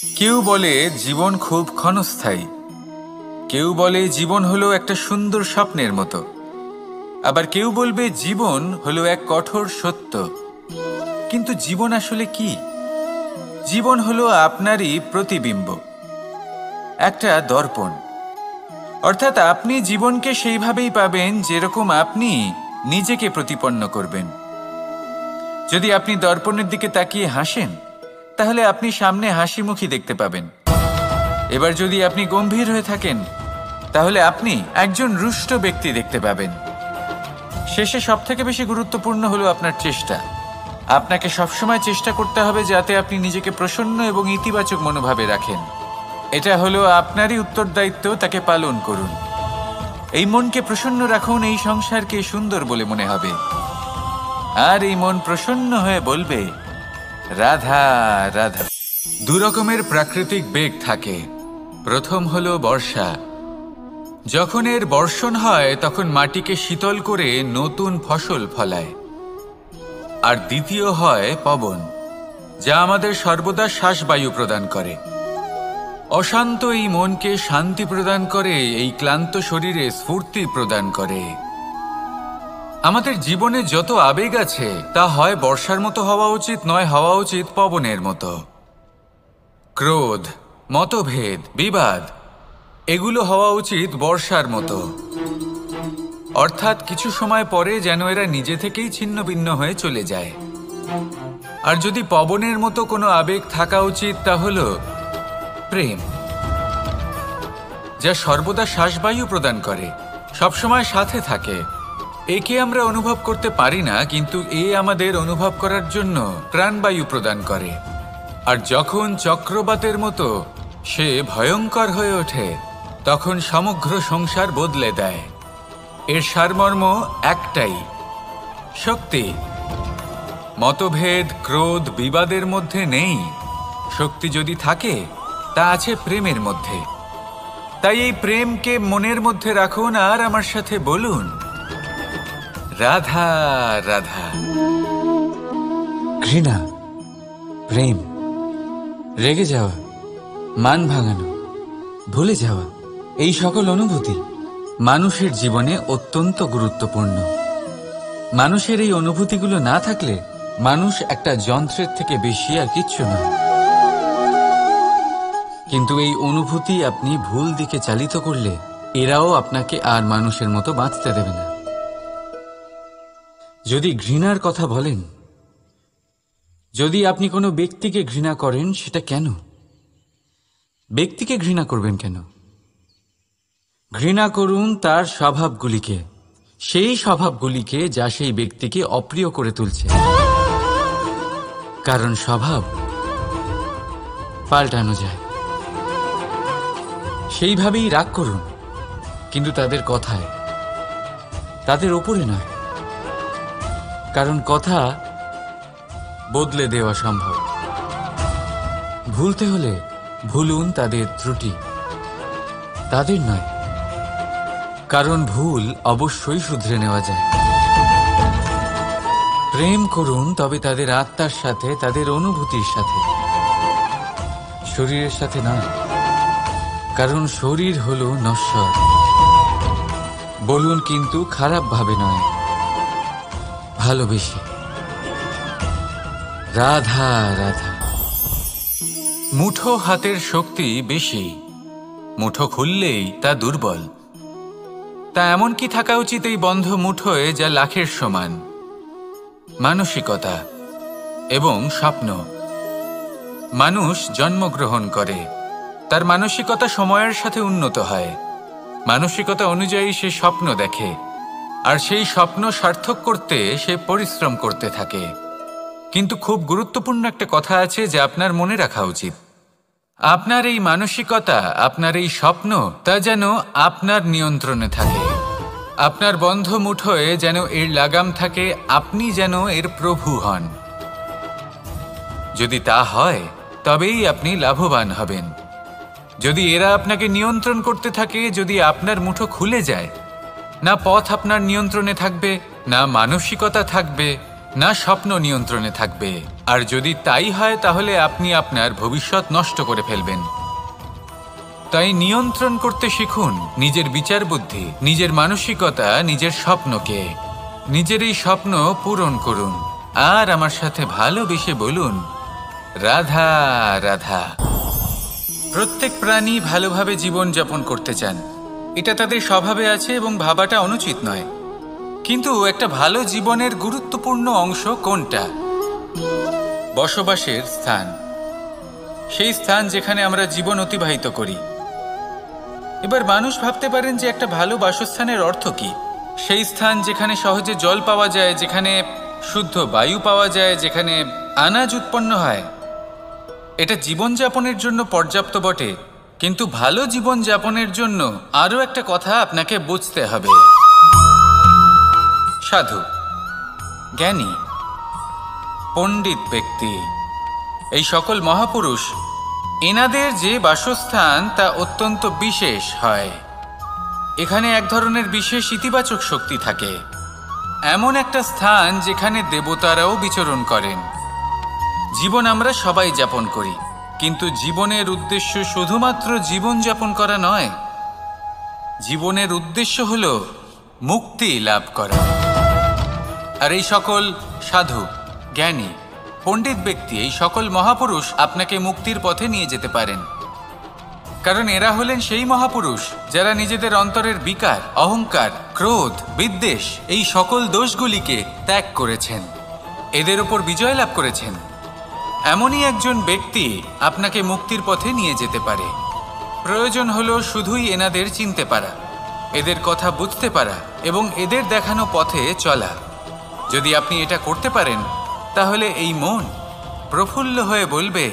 কেউ বলে জীবন খুব ক্ষণস্থায়ী, কেউ বলে জীবন হলো একটা সুন্দর স্বপ্নের মতো, আবার কেউ বলবে জীবন হলো এক কঠোর সত্য। কিন্তু জীবন আসলে কি? জীবন হলো আপনারই প্রতিবিম্ব, একটা দর্পণ। অর্থাৎ আপনি জীবনকে সেইভাবেই পাবেন যেরকম আপনি নিজেকে প্রতিপন্ন করবেন। যদি আপনি দর্পণের দিকে তাকিয়ে হাসেন, তাহলে আপনি সামনে হাসিমুখী দেখতে পাবেন। এবার যদি আপনি গম্ভীর হয়ে থাকেন, তাহলে আপনি একজন রুষ্ট ব্যক্তি দেখতে পাবেন। শেষে সবথেকে বেশি গুরুত্বপূর্ণ হলো আপনার চেষ্টা। আপনাকে সবসময় চেষ্টা করতে হবে যাতে আপনি নিজেকে প্রসন্ন এবং ইতিবাচক মনোভাবে রাখেন। এটা হলো আপনারই উত্তরদায়িত্ব, তাকে পালন করুন। এই মনকে প্রসন্ন রাখুন, এই সংসারকে সুন্দর বলে মনে হবে। আর এই মন প্রসন্ন হয়ে বলবে, রাধা রাধা। দু রকমের প্রাকৃতিক বেগ থাকে। প্রথম হলো বর্ষা। যখন এর বর্ষণ হয় তখন মাটিকে শীতল করে নতুন ফসল ফলায়। আর দ্বিতীয় হয় পবন, যা আমাদের সর্বদা শ্বাসবায়ু প্রদান করে। অশান্ত এই মনকে শান্তি প্রদান করে, এই ক্লান্ত শরীরে স্ফূর্তি প্রদান করে। আমাদের জীবনে যত আবেগ আছে তা হয় বর্ষার মতো হওয়া উচিত, নয় হওয়া উচিত পবনের মতো। ক্রোধ, মতভেদ, বিবাদ, এগুলো হওয়া উচিত বর্ষার মতো। অর্থাৎ কিছু সময় পরে যেন এরা নিজে থেকেই ছিন্ন ভিন্ন হয়ে চলে যায়। আর যদি পবনের মতো কোনো আবেগ থাকা উচিত, তা হলো প্রেম, যা সর্বদা শ্বাসবায়ু প্রদান করে, সবসময় সাথে থাকে। একে আমরা অনুভব করতে পারি না, কিন্তু এ আমাদের অনুভব করার জন্য প্রাণবায়ু প্রদান করে। আর যখন চক্রবাতের মতো সে ভয়ঙ্কর হয়ে ওঠে, তখন সমগ্র সংসার বদলে দেয়। এর সারমর্ম একটাই, শক্তি। মতভেদ, ক্রোধ, বিবাদের মধ্যে নেই। শক্তি যদি থাকে, তা আছে প্রেমের মধ্যে। তাই এই প্রেমকে মনের মধ্যে রাখুন আর আমার সাথে বলুন, রাধা রাধা। ঘৃণা, প্রেম, রেগে যাওয়া, মান ভাঙানো, ভুলে যাওয়া, এই সকল অনুভূতি মানুষের জীবনে অত্যন্ত গুরুত্বপূর্ণ। মানুষের এই অনুভূতিগুলো না থাকলে মানুষ একটা যন্ত্রের থেকে বেশি আর কিচ্ছু নয়। কিন্তু এই অনুভূতি আপনি ভুল দিকে চালিত করলে এরাও আপনাকে আর মানুষের মতো বাঁচতে দেবে না। যদি ঘৃণার কথা বলেন, যদি আপনি কোনো ব্যক্তিকে ঘৃণা করেন, সেটা কেন? ব্যক্তিকে ঘৃণা করবেন কেন? ঘৃণা করুন তার স্বভাবগুলিকে, সেই স্বভাবগুলিকে যা সেই ব্যক্তিকে অপ্রিয় করে তুলছে। কারণ স্বভাব পাল্টানো যায়। সেইভাবেই রাগ করুন, কিন্তু তাদের কথায়, তাদের ওপরে নয়। কারণ কথা বদলে দেওয়া সম্ভব। ভুলতে হলে ভুলুন তাদের ত্রুটি, তাদের নয়। কারণ ভুল অবশ্যই শুধরে নেওয়া যায়। প্রেম করুন, তবে তাদের আত্মার সাথে, তাদের অনুভূতির সাথে, শরীরের সাথে নয়। কারণ শরীর হলো নশ্বর। বলুন, কিন্তু খারাপ ভাবে নয়, ভালোবেসে। রাধা রাধা। মুঠো হাতের শক্তি বেশি, মুঠো খুললেই তা দুর্বল। তা এমন কি থাকা উচিত এই বন্ধ মুঠোয় যা লাখের সমান? মানসিকতা এবং স্বপ্ন। মানুষ জন্মগ্রহণ করে, তার মানসিকতা সময়ের সাথে উন্নত হয়। মানসিকতা অনুযায়ী সে স্বপ্ন দেখে, আর সেই স্বপ্ন সার্থক করতে সে পরিশ্রম করতে থাকে। কিন্তু খুব গুরুত্বপূর্ণ একটা কথা আছে যা আপনার মনে রাখা উচিত। আপনার এই মানসিকতা, আপনার এই স্বপ্ন, তা যেন আপনার নিয়ন্ত্রণে থাকে। আপনার বন্ধ মুঠোয় যেন এর লাগাম থাকে, আপনি যেন এর প্রভু হন। যদি তা হয়, তবেই আপনি লাভবান হবেন। যদি এরা আপনাকে নিয়ন্ত্রণ করতে থাকে, যদি আপনার মুঠো খুলে যায়, না পথ আপনার নিয়ন্ত্রণে থাকবে, না মানসিকতা থাকবে, না স্বপ্ন নিয়ন্ত্রণে থাকবে। আর যদি তাই হয় তাহলে আপনি আপনার ভবিষ্যৎ নষ্ট করে ফেলবেন। তাই নিয়ন্ত্রণ করতে শিখুন নিজের বিচার বুদ্ধি, নিজের মানসিকতা, নিজের স্বপ্নকে। নিজের এই স্বপ্ন পূরণ করুন আর আমার সাথে ভালোবেসে বলুন, রাধা রাধা। প্রত্যেক প্রাণী ভালোভাবে জীবন যাপন করতে চান, এটা তাদের স্বভাবে আছে এবং ভাবাটা অনুচিত নয়। কিন্তু একটা ভালো জীবনের গুরুত্বপূর্ণ অংশ কোনটা? বসবাসের স্থান, সেই স্থান যেখানে আমরা জীবন অতিবাহিত করি। এবার মানুষ ভাবতে পারেন যে একটা ভালো বাসস্থানের অর্থ কি? সেই স্থান যেখানে সহজে জল পাওয়া যায়, যেখানে শুদ্ধ বায়ু পাওয়া যায়, যেখানে আনাজ উৎপন্ন হয়। এটা জীবনযাপনের জন্য পর্যাপ্ত বটে, কিন্তু ভালো জীবনযাপনের জন্য আরও একটা কথা আপনাকে বুঝতে হবে। সাধু, জ্ঞানী, পণ্ডিত ব্যক্তি, এই সকল মহাপুরুষ, এনাদের যে বাসস্থান তা অত্যন্ত বিশেষ হয়। এখানে এক ধরনের বিশেষ ইতিবাচক শক্তি থাকে, এমন একটা স্থান যেখানে দেবতারাও বিচরণ করেন। জীবন আমরা সবাই যাপন করি, কিন্তু জীবনের উদ্দেশ্য শুধুমাত্র জীবন যাপন করা নয়। জীবনের উদ্দেশ্য হল মুক্তি লাভ করা। আর এই সকল সাধু, জ্ঞানী, পণ্ডিত ব্যক্তি, এই সকল মহাপুরুষ আপনাকে মুক্তির পথে নিয়ে যেতে পারেন। কারণ এরা হলেন সেই মহাপুরুষ যারা নিজেদের অন্তরের বিকার, অহংকার, ক্রোধ, বিদ্বেষ এই সকল দোষগুলিকে ত্যাগ করেছেন, এদের ওপর বিজয় লাভ করেছেন। এমনই একজন ব্যক্তি আপনাকে মুক্তির পথে নিয়ে যেতে পারে। প্রয়োজন হলো শুধুই এনাদের চিনতে পারা, এদের কথা বুঝতে পারা এবং এদের দেখানো পথে চলা। যদি আপনি এটা করতে পারেন তাহলে এই মন প্রফুল্ল হয়ে বলবে,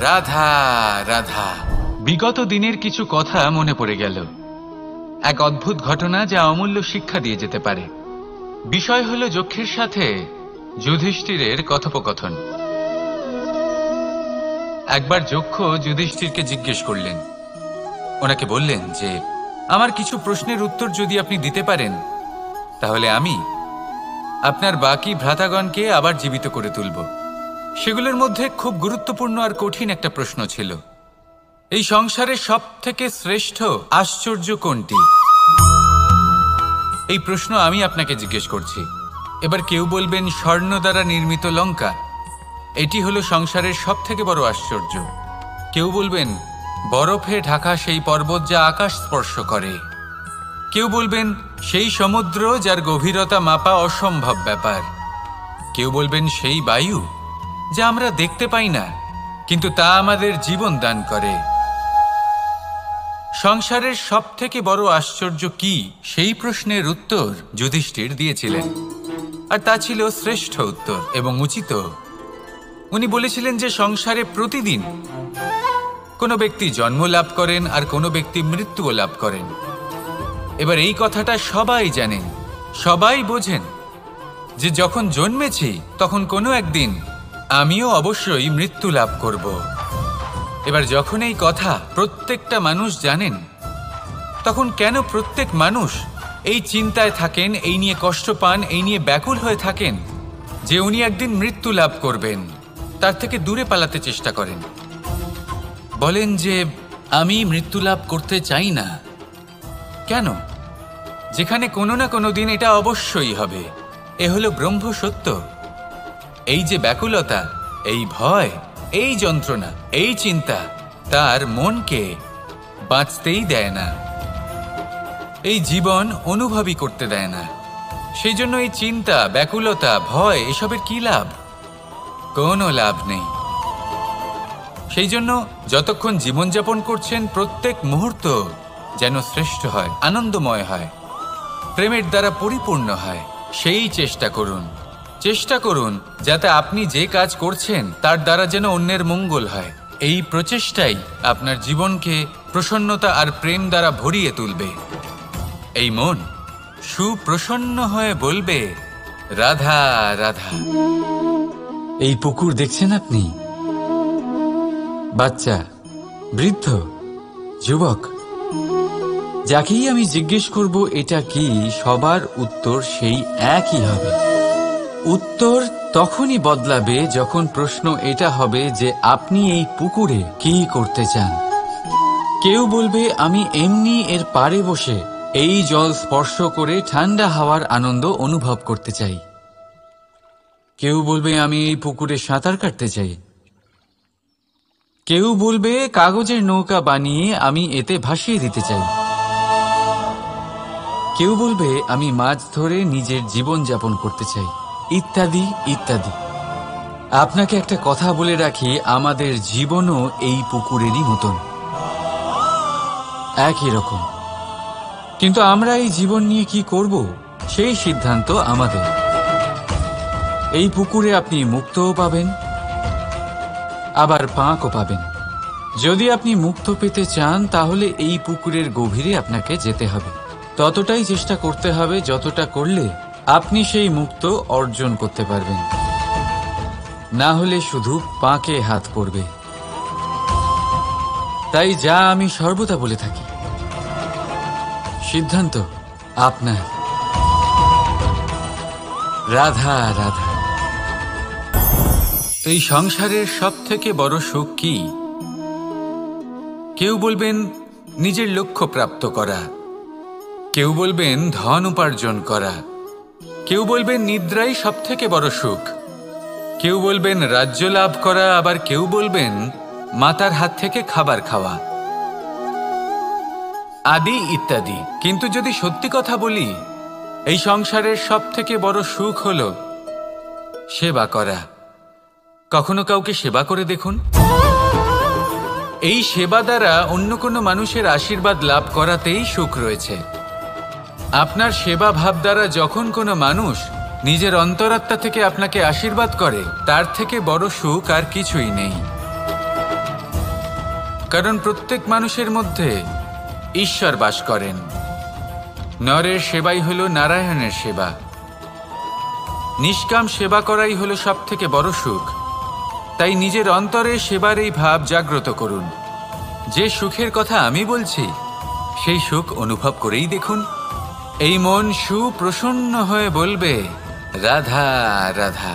রাধা রাধা। বিগত দিনের কিছু কথা মনে পড়ে গেল, এক অদ্ভুত ঘটনা যা অমূল্য শিক্ষা দিয়ে যেতে পারে। বিষয় হলো যক্ষের সাথে যুধিষ্ঠিরের কথোপকথন। একবার যক্ষ যুধিষ্ঠিরকে জিজ্ঞেস করলেন, ওনাকে বললেন যে আমার কিছু প্রশ্নের উত্তর যদি আপনি দিতে পারেন তাহলে আমি আপনার বাকি ভ্রাতাগণকে আবার জীবিত করে তুলব। সেগুলোর মধ্যে খুব গুরুত্বপূর্ণ আর কঠিন একটা প্রশ্ন ছিল, এই সংসারের সব থেকে শ্রেষ্ঠ আশ্চর্য কোনটি? এই প্রশ্ন আমি আপনাকে জিজ্ঞেস করছি। এবার কেউ বলবেন স্বর্ণ দ্বারা নির্মিত লঙ্কা, এটি হলো সংসারের সব থেকে বড় আশ্চর্য। কেউ বলবেন বরফে ঢাকা সেই পর্বত যা আকাশ স্পর্শ করে। কেউ বলবেন সেই সমুদ্র যার গভীরতা মাপা অসম্ভব ব্যাপার। কেউ বলবেন সেই বায়ু যা আমরা দেখতে পাই না, কিন্তু তা আমাদের জীবন দান করে। সংসারের সব থেকে বড় আশ্চর্য কি, সেই প্রশ্নের উত্তর যুধিষ্ঠির দিয়েছিলেন, আর তা ছিল শ্রেষ্ঠ উত্তর এবং উচিত। উনি বলেছিলেন যে সংসারে প্রতিদিন কোনো ব্যক্তি জন্ম লাভ করেন আর কোনো ব্যক্তি মৃত্যুও লাভ করেন। এবার এই কথাটা সবাই জানেন, সবাই বোঝেন যে যখন জন্মেছি তখন কোনো একদিন আমিও অবশ্যই মৃত্যু লাভ করব। এবার যখন এই কথা প্রত্যেকটা মানুষ জানেন, তখন কেন প্রত্যেক মানুষ এই চিন্তায় থাকেন, এই নিয়ে কষ্ট পান, এই নিয়ে ব্যাকুল হয়ে থাকেন যে উনি একদিন মৃত্যু লাভ করবেন, তার থেকে দূরে পালাতে চেষ্টা করেন। বলেন যে আমি মৃত্যু লাভ করতে চাই না। কেন? যেখানে কোনো না কোনো দিন এটা অবশ্যই হবে। এ হলো ব্রহ্ম সত্য। এই যে ব্যাকুলতা, এই ভয়, এই যন্ত্রণা, এই চিন্তা তার মনকে বাঁচতেই দেয় না, এই জীবন অনুভবই করতে দেয় না। সেই জন্য এই চিন্তা, ব্যাকুলতা, ভয় এসবের কি লাভ? কোনো লাভ নেই। সেই জন্য যতক্ষণ জীবনযাপন করছেন প্রত্যেক মুহূর্ত যেন শ্রেষ্ঠ হয়, আনন্দময় হয়, প্রেমের দ্বারা পরিপূর্ণ হয়, সেই চেষ্টা করুন। চেষ্টা করুন যাতে আপনি যে কাজ করছেন তার দ্বারা যেন অন্যের মঙ্গল হয়। এই প্রচেষ্টাই আপনার জীবনকে প্রসন্নতা আর প্রেম দ্বারা ভরিয়ে তুলবে। এই মন সুপ্রসন্ন হয়ে বলবে, রাধা রাধা। এই পুকুর দেখছেন আপনি? বাচ্চা, বৃদ্ধ, যুবক, যাকেই আমি জিজ্ঞেস করব এটা কি, সবার উত্তর সেই একই হবে। উত্তর তখনই বদলাবে যখন প্রশ্ন এটা হবে যে আপনি এই পুকুরে কি করতে চান। কেউ বলবে আমি এমনি এর পাড়ে বসে এই জল স্পর্শ করে ঠান্ডা হাওয়ার আনন্দ অনুভব করতে চাই। কেউ বলবে আমি এই পুকুরে সাঁতার কাটতে চাই। কেউ বলবে কাগজের নৌকা বানিয়ে আমি এতে ভাসিয়ে দিতে চাই। কেউ বলবে আমি মাছ ধরে নিজের জীবন যাপন করতে চাই, ইত্যাদি ইত্যাদি। আপনাকে একটা কথা বলে রাখি, আমাদের জীবনও এই পুকুরেরই মতন, একই রকম। কিন্তু আমরা এই জীবন নিয়ে কি করব সেই সিদ্ধান্ত আমাদের। এই পুকুরে আপনি মুক্তও পাবেন, আবার পাঁকও পাবেন। যদি আপনি মুক্ত পেতে চান তাহলে এই পুকুরের গভীরে আপনাকে যেতে হবে, ততটাই চেষ্টা করতে হবে যতটা করলে আপনি সেই মুক্ত অর্জন করতে পারবেন। না হলে শুধু পাঁকে হাত পড়বে। তাই যা আমি সর্বদা বলে থাকি, সিদ্ধান্ত আপনার। রাধা রাধা। এই সংসারের সবথেকে বড় সুখ কি? কেউ বলবেন নিজের লক্ষ্য প্রাপ্ত করা, কেউ বলবেন ধন উপার্জন করা, কেউ বলবেন নিদ্রাই সবথেকে বড় সুখ, কেউ বলবেন রাজ্য লাভ করা, আবার কেউ বলবেন মাতার হাত থেকে খাবার খাওয়া, আদি ইত্যাদি। কিন্তু যদি সত্যি কথা বলি, এই সংসারের সবথেকে বড় সুখ হল সেবা করা। কখনো কাউকে সেবা করে দেখুন। এই সেবা দ্বারা অন্য কোনো মানুষের আশীর্বাদ লাভ করাতেই সুখ রয়েছে। আপনার সেবা ভাব দ্বারা যখন কোনো মানুষ নিজের অন্তরাত্মা থেকে আপনাকে আশীর্বাদ করে, তার থেকে বড় সুখ আর কিছুই নেই। কারণ প্রত্যেক মানুষের মধ্যে ঈশ্বর বাস করেন। নরের সেবাই হল নারায়ণের সেবা। নিষ্কাম সেবা করাই হল সবথেকে বড় সুখ। তাই নিজের অন্তরে সেবার এই ভাব জাগ্রত করুন। যে সুখের কথা আমি বলছি, সেই সুখ অনুভব করেই দেখুন। এই মন সুপ্রসন্ন হয়ে বলবে রাধা রাধা।